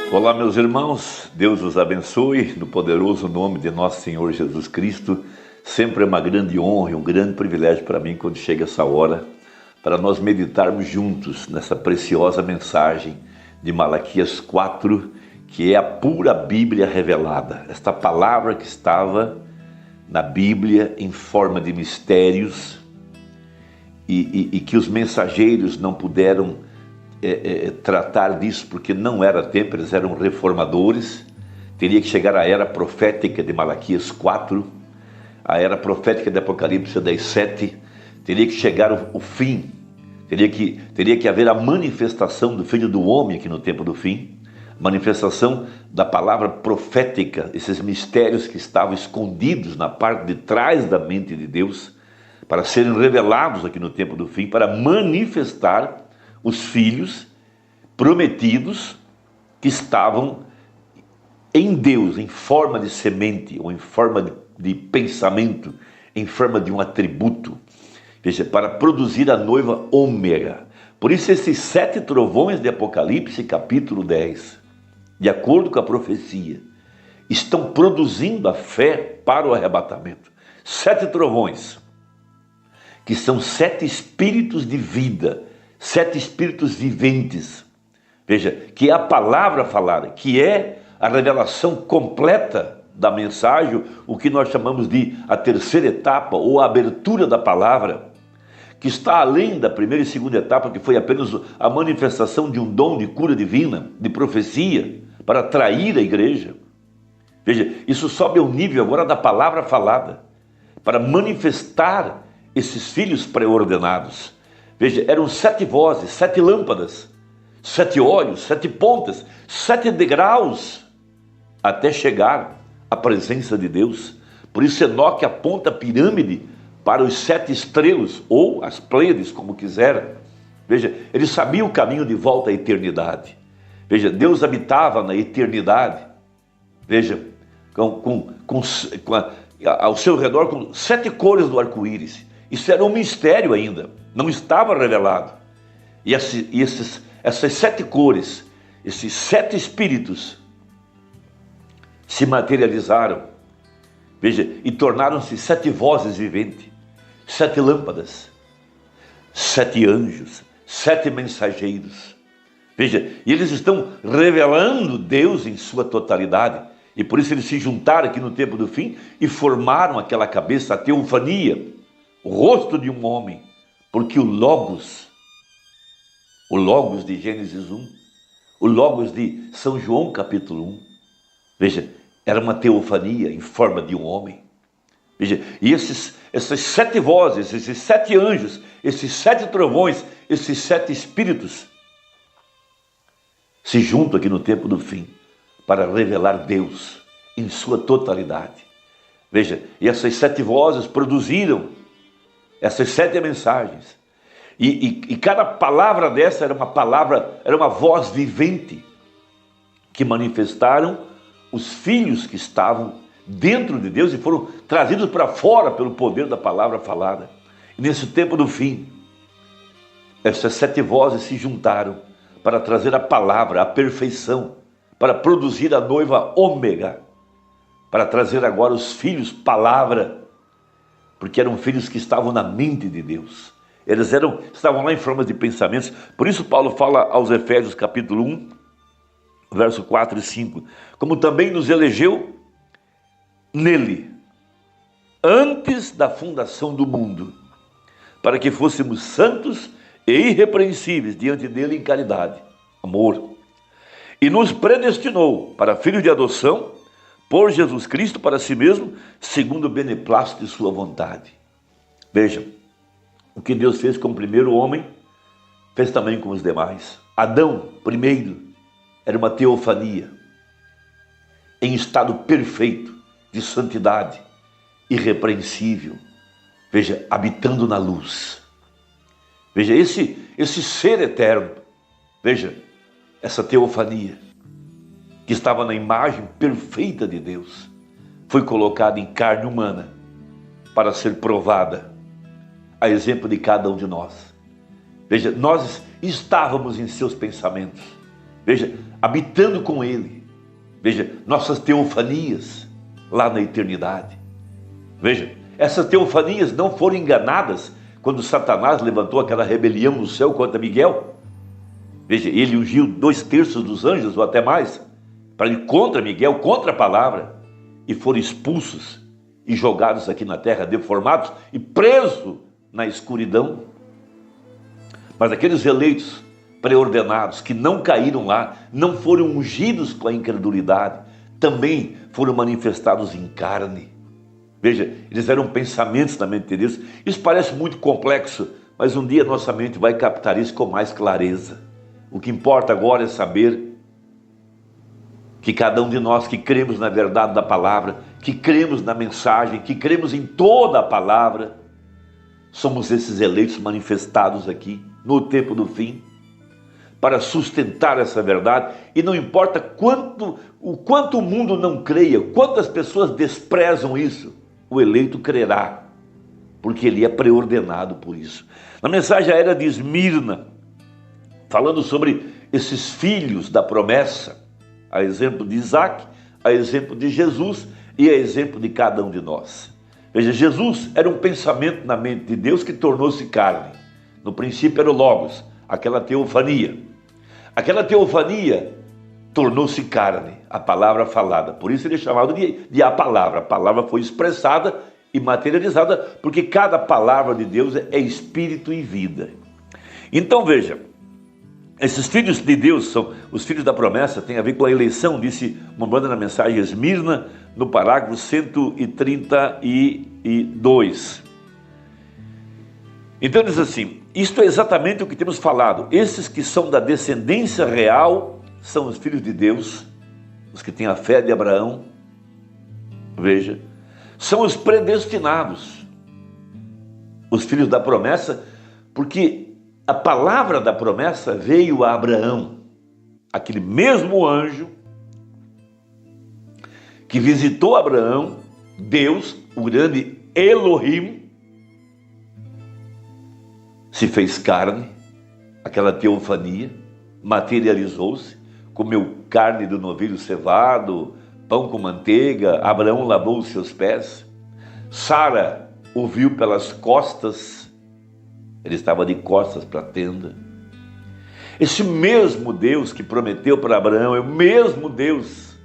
Olá, meus irmãos, Deus os abençoe, no poderoso nome de nosso Senhor Jesus Cristo. Sempre é uma grande honra e um grande privilégio para mim quando chega essa hora, para nós meditarmos juntos nessa preciosa mensagem de Malaquias 4, que é a pura Bíblia revelada. Esta palavra que estava na Bíblia em forma de mistérios e que os mensageiros não puderam tratar disso porque não era tempo, eles eram reformadores. Teria que chegar a era profética de Malaquias 4, a era profética de Apocalipse 10:7, teria que chegar o fim, teria que haver a manifestação do Filho do Homem aqui no tempo do fim, manifestação da palavra profética, esses mistérios que estavam escondidos na parte de trás da mente de Deus, para serem revelados aqui no tempo do fim, para manifestar os filhos prometidos que estavam em Deus, em forma de semente, ou em forma de pensamento, em forma de um atributo, veja, para produzir a noiva ômega. Por isso esses 7 trovões de Apocalipse, capítulo 10, de acordo com a profecia, estão produzindo a fé para o arrebatamento. 7 trovões, que são 7 espíritos de vida, 7 espíritos viventes, veja, que é a palavra falada, que é a revelação completa da mensagem, o que nós chamamos de a terceira etapa, ou a abertura da palavra, que está além da primeira e segunda etapa, que foi apenas a manifestação de um dom de cura divina, de profecia, para atrair a igreja. Veja, isso sobe ao nível agora da palavra falada, para manifestar esses filhos pré-ordenados. Veja, eram 7 vozes, 7 lâmpadas, 7 olhos, 7 pontas, 7 degraus, até chegar à presença de Deus. Por isso Enoque aponta a pirâmide para os 7 estrelas, ou as Pleiades, como quiser. Veja, ele sabia o caminho de volta à eternidade. Veja, Deus habitava na eternidade. Veja, ao seu redor com 7 cores do arco-íris. Isso era um mistério ainda, não estava revelado. E essas 7 cores, esses 7 espíritos se materializaram, veja, e tornaram-se 7 vozes viventes, 7 lâmpadas, 7 anjos, 7 mensageiros. Veja, e eles estão revelando Deus em sua totalidade, e por isso eles se juntaram aqui no tempo do fim e formaram aquela cabeça, a teofania, o rosto de um homem, porque o Logos de Gênesis 1, o Logos de São João capítulo 1, veja, era uma teofania em forma de um homem. Veja, e essas 7 vozes, esses 7 anjos, esses 7 trovões, esses 7 espíritos se juntam aqui no tempo do fim para revelar Deus em sua totalidade. Veja, e essas 7 vozes produziram essas 7 mensagens. E cada palavra dessa era uma voz vivente que manifestaram os filhos que estavam dentro de Deus e foram trazidos para fora pelo poder da palavra falada. E nesse tempo do fim, essas 7 vozes se juntaram para trazer a palavra, a perfeição, para produzir a noiva ômega, para trazer agora os filhos palavra, porque eram filhos que estavam na mente de Deus. Eles estavam lá em forma de pensamentos. Por isso Paulo fala aos Efésios capítulo 1, verso 4 e 5, como também nos elegeu nele, antes da fundação do mundo, para que fôssemos santos e irrepreensíveis diante dele em caridade, amor, e nos predestinou para filhos de adoção, por Jesus Cristo para si mesmo, segundo o beneplácito de sua vontade. Vejam, o que Deus fez com o primeiro homem, fez também com os demais. Adão, primeiro, era uma teofania, em estado perfeito, de santidade, irrepreensível. Veja, habitando na luz. Veja, esse ser eterno, veja, essa teofania, que estava na imagem perfeita de Deus, foi colocada em carne humana para ser provada, a exemplo de cada um de nós. Veja, nós estávamos em seus pensamentos. Veja, habitando com Ele. Veja, nossas teofanias lá na eternidade. Veja, essas teofanias não foram enganadas quando Satanás levantou aquela rebelião no céu contra Miguel. Veja, ele ungiu 2/3 dos anjos, ou até mais, para ir contra Miguel, contra a palavra, e foram expulsos e jogados aqui na terra, deformados e presos na escuridão. Mas aqueles eleitos preordenados que não caíram lá, não foram ungidos com a incredulidade, também foram manifestados em carne. Veja, eles eram pensamentos na mente de Deus. Isso parece muito complexo, mas um dia nossa mente vai captar isso com mais clareza. O que importa agora é saber que cada um de nós que cremos na verdade da palavra, que cremos na mensagem, que cremos em toda a palavra, somos esses eleitos manifestados aqui no tempo do fim, para sustentar essa verdade. E não importa o quanto o mundo não creia, quantas pessoas desprezam isso, o eleito crerá, porque ele é preordenado por isso. Na mensagem à era de Esmirna, falando sobre esses filhos da promessa, a exemplo de Isaac, a exemplo de Jesus e a exemplo de cada um de nós. Veja, Jesus era um pensamento na mente de Deus que tornou-se carne. No princípio era o Logos, aquela teofania. Aquela teofania tornou-se carne, a palavra falada. Por isso ele é chamado de a palavra. A palavra foi expressada e materializada, porque cada palavra de Deus é espírito e vida. Então veja, esses filhos de Deus são os filhos da promessa, tem a ver com a eleição, disse uma banda na mensagem Esmirna, no parágrafo 132. Então diz assim: isto é exatamente o que temos falado. Esses que são da descendência real são os filhos de Deus, os que têm a fé de Abraão. Veja, são os predestinados, os filhos da promessa, porque a palavra da promessa veio a Abraão, aquele mesmo anjo que visitou Abraão, Deus, o grande Elohim, se fez carne, aquela teofania, materializou-se, comeu carne do novilho cevado, pão com manteiga. Abraão lavou os seus pés. Sara o viu pelas costas, ele estava de costas para a tenda. Esse mesmo Deus que prometeu para Abraão é o mesmo Deus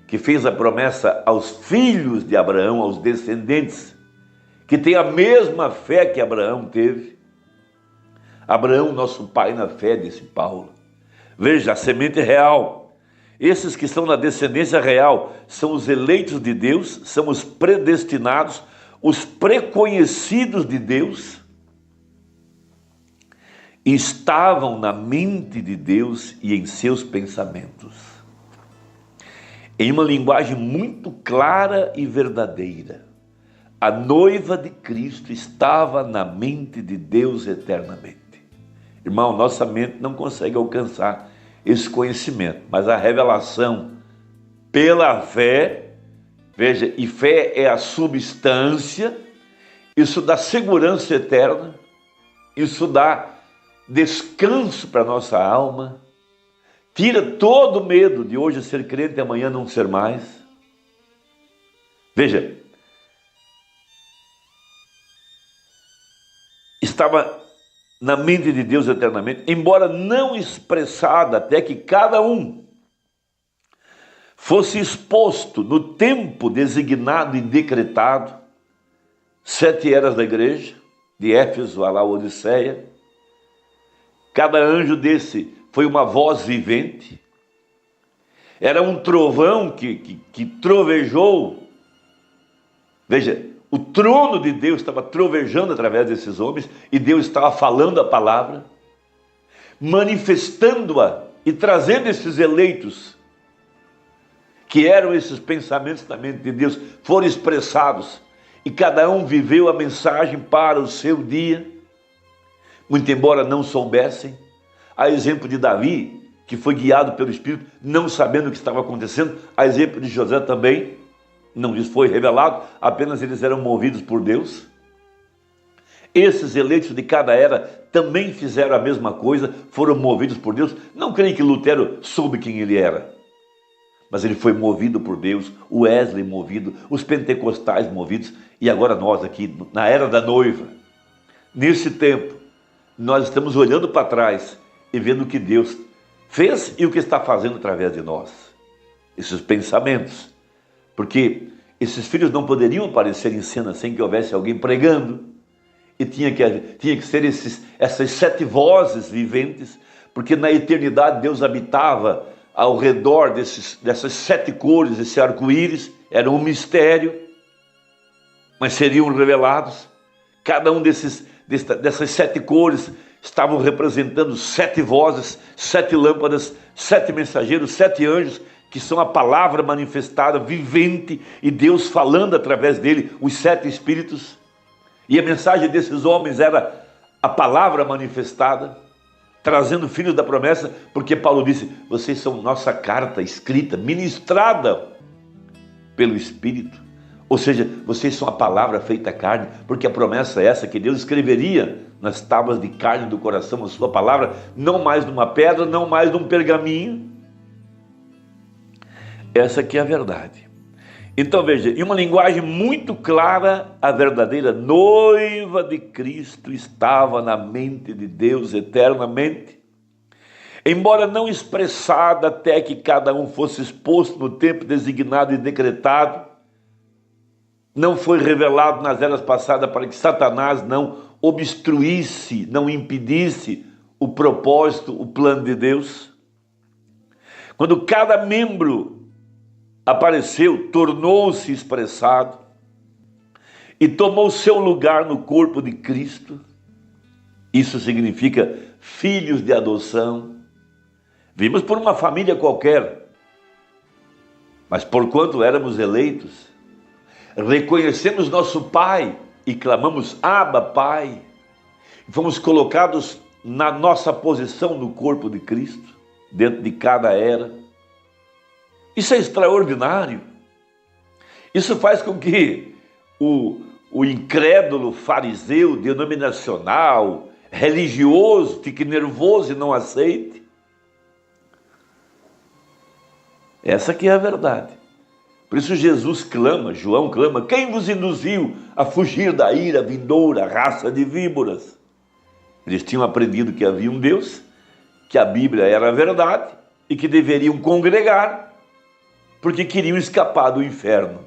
que fez a promessa aos filhos de Abraão, aos descendentes, que tem a mesma fé que Abraão teve. Abraão, nosso pai na fé, disse Paulo. Veja, a semente real. Esses que estão na descendência real são os eleitos de Deus, são os predestinados, os preconhecidos de Deus, estavam na mente de Deus e em seus pensamentos. Em uma linguagem muito clara e verdadeira, a noiva de Cristo estava na mente de Deus eternamente. Irmão, nossa mente não consegue alcançar esse conhecimento, mas a revelação pela fé, veja, e fé é a substância, isso dá segurança eterna, isso dá descanso para a nossa alma, tira todo o medo de hoje ser crente e amanhã não ser mais. Veja, estava na mente de Deus eternamente, embora não expressada, até que cada um fosse exposto no tempo designado e decretado, 7 eras da igreja, de Éfeso a Laodiceia. Cada anjo desse foi uma voz vivente, era um trovão que trovejou. Veja, o trono de Deus estava trovejando através desses homens, e Deus estava falando a palavra, manifestando-a e trazendo esses eleitos, que eram esses pensamentos da mente de Deus, foram expressados, e cada um viveu a mensagem para o seu dia, muito embora não soubessem. A exemplo de Davi, que foi guiado pelo Espírito, não sabendo o que estava acontecendo. A exemplo de José também, não lhes foi revelado, apenas eles eram movidos por Deus. Esses eleitos de cada era também fizeram a mesma coisa, foram movidos por Deus. Não creio que Lutero soube quem ele era, mas ele foi movido por Deus, o Wesley movido, os pentecostais movidos, e agora nós aqui, na era da noiva, nesse tempo, nós estamos olhando para trás e vendo o que Deus fez e o que está fazendo através de nós. Esses pensamentos, porque esses filhos não poderiam aparecer em cena sem que houvesse alguém pregando, e tinha que ser essas 7 viventes, porque na eternidade Deus habitava ao redor dessas 7 cores, esse arco-íris, era um mistério, mas seriam revelados. Cada um dessas 7 cores estavam representando 7 vozes, 7 lâmpadas, 7 mensageiros, 7 anjos, que são a palavra manifestada, vivente, e Deus falando através dele, os 7 espíritos. E a mensagem desses homens era a palavra manifestada, trazendo filhos da promessa, porque Paulo disse, vocês são nossa carta escrita, ministrada pelo Espírito. Ou seja, vocês são a palavra feita carne, porque a promessa é essa, que Deus escreveria nas tábuas de carne do coração a sua palavra, não mais numa pedra, não mais num pergaminho. Essa aqui é a verdade. Então veja, em uma linguagem muito clara, a verdadeira noiva de Cristo estava na mente de Deus eternamente, embora não expressada até que cada um fosse exposto no tempo designado e decretado. Não foi revelado nas eras passadas para que Satanás não obstruísse, não impedisse o propósito, o plano de Deus. Quando cada membro apareceu, tornou-se expressado e tomou seu lugar no corpo de Cristo. Isso significa filhos de adoção. Vimos por uma família qualquer, mas porquanto éramos eleitos, reconhecemos nosso Pai e clamamos, Abba, Pai. Fomos colocados na nossa posição no corpo de Cristo, dentro de cada era. Isso é extraordinário. Isso faz com que o incrédulo fariseu, denominacional, religioso, fique nervoso e não aceite. Essa aqui é a verdade. Por isso Jesus clama, João clama, quem vos induziu a fugir da ira vindoura, raça de víboras? Eles tinham aprendido que havia um Deus, que a Bíblia era a verdade e que deveriam congregar, porque queriam escapar do inferno.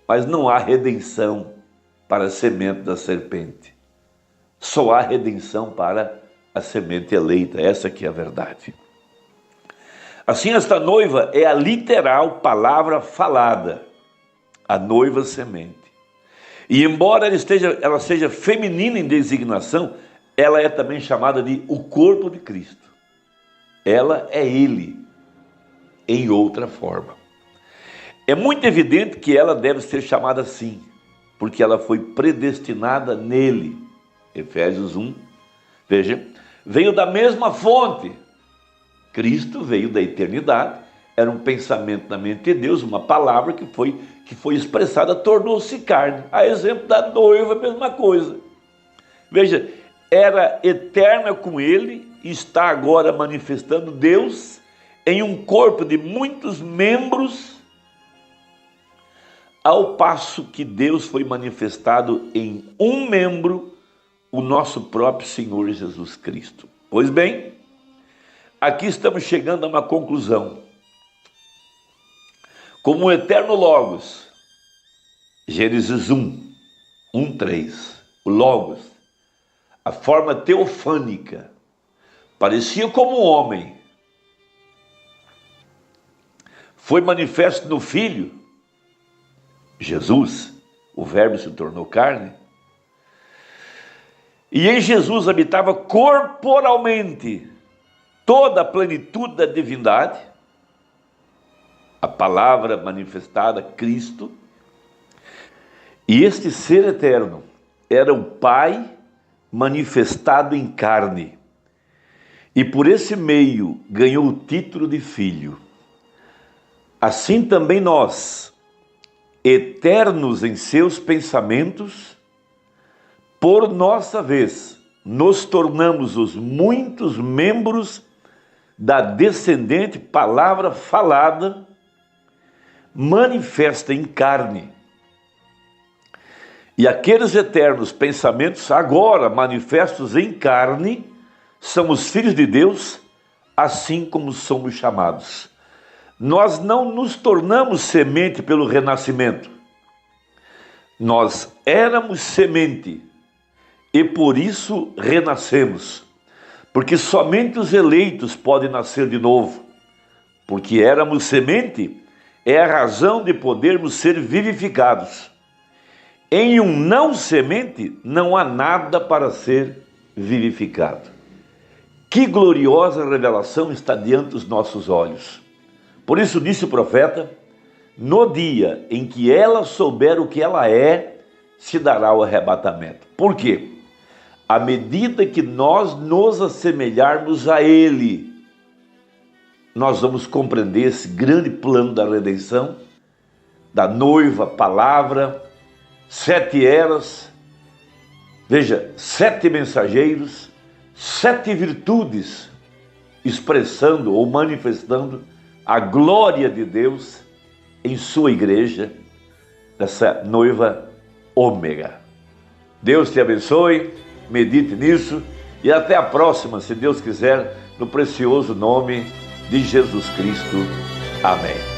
Mas não há redenção para a semente da serpente. Só há redenção para a semente eleita. Essa que é a verdade. Assim, esta noiva é a literal palavra falada, a noiva semente. E embora ela seja feminina em designação, ela é também chamada de o corpo de Cristo. Ela é ele, em outra forma. É muito evidente que ela deve ser chamada assim, porque ela foi predestinada nele. Efésios 1, veja, veio da mesma fonte. Cristo veio da eternidade, era um pensamento na mente de Deus, uma palavra que foi expressada, tornou-se carne. A exemplo da noiva, a mesma coisa. Veja, era eterna com ele, está agora manifestando Deus em um corpo de muitos membros, ao passo que Deus foi manifestado em um membro, o nosso próprio Senhor Jesus Cristo. Pois bem, aqui estamos chegando a uma conclusão. Como o eterno Logos, Gênesis 1:3, o Logos, a forma teofânica, parecia como um homem, foi manifesto no Filho, Jesus, o Verbo se tornou carne, e em Jesus habitava corporalmente toda a plenitude da divindade, a palavra manifestada, Cristo, e este ser eterno era o Pai manifestado em carne, e por esse meio ganhou o título de filho. Assim também nós, eternos em seus pensamentos, por nossa vez, nos tornamos os muitos membros da descendente palavra falada, manifesta em carne. E aqueles eternos pensamentos, agora manifestos em carne, são os filhos de Deus, assim como somos chamados. Nós não nos tornamos semente pelo renascimento. Nós éramos semente e por isso renascemos. Porque somente os eleitos podem nascer de novo. Porque éramos semente é a razão de podermos ser vivificados. Em um não semente não há nada para ser vivificado. Que gloriosa revelação está diante dos nossos olhos. Por isso disse o profeta, no dia em que ela souber o que ela é, se dará o arrebatamento. Por quê? À medida que nós nos assemelharmos a Ele, nós vamos compreender esse grande plano da redenção, da noiva, palavra, 7 eras, veja, 7 mensageiros, 7 virtudes, expressando ou manifestando a glória de Deus em sua igreja, essa noiva ômega. Deus te abençoe, medite nisso e até a próxima, se Deus quiser, no precioso nome de Jesus Cristo. Amém.